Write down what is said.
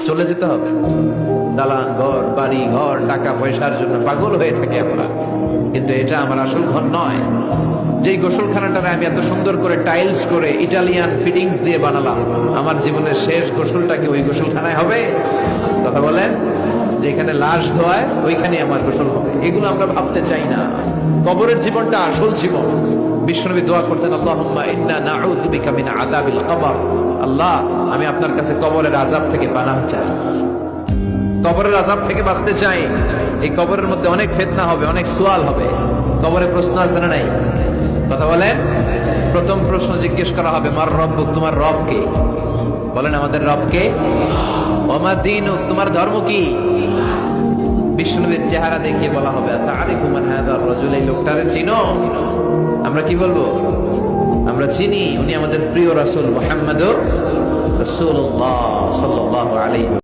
চলে যেতে হবে। দালান ঘর, বাড়ি ঘর, টাকা পয়সার জন্য পাগল হয়ে থাকি আমরা, কিন্তু এটা আমার আসল ঘর নয়। যেই গোসলখানাটারে আমি এত সুন্দর করে টাইলস করে ইটালিয়ান ফিটিংস দিয়ে বানালাম, আমার জীবনের শেষ গোসলটা কি ওই গোসলখানায় হবে? কথা বলেন। যেখানে লাশ ধোয়ায় ওইখানে আমার গোসল হবে, এগুলো আমরা ভাবতে চাই না। কবরের জীবনটা আসল জীবন। বিশ্বনবী দোয়া করতেন, আল্লাহুম্মা ইন্না নাউযু বিকা মিন আযাবিল কবর। আল্লাহ, আমি আপনার কাছে কবরের আযাব থেকে পানাহ চাই, কবরের আযাব থেকে বাঁচতে চাই। এই কবরের মধ্যে অনেক ফিতনা হবে, অনেক সুয়াল হবে। কবরে প্রশ্ন আছে না নাই? কথা বলেন। প্রথম প্রশ্ন জিজ্ঞেস করা হবে, মার রব্বুক, তোমার রব কে? বলেন, আমাদের রব কে? ওমা দীনুক, তোমার ধর্ম কি? বিশ্বনবীর চেহারা দেখিয়ে বলা হবে, তারিফু মান হাযার রাজুল, এই লোকটারে চিনো? আমরা কি বলবো? আমরা চিনি, উনি আমাদের প্রিয় রাসূল মুহাম্মদুর রাসূলুল্লাহ সাল্লাল্লাহু আলাইহি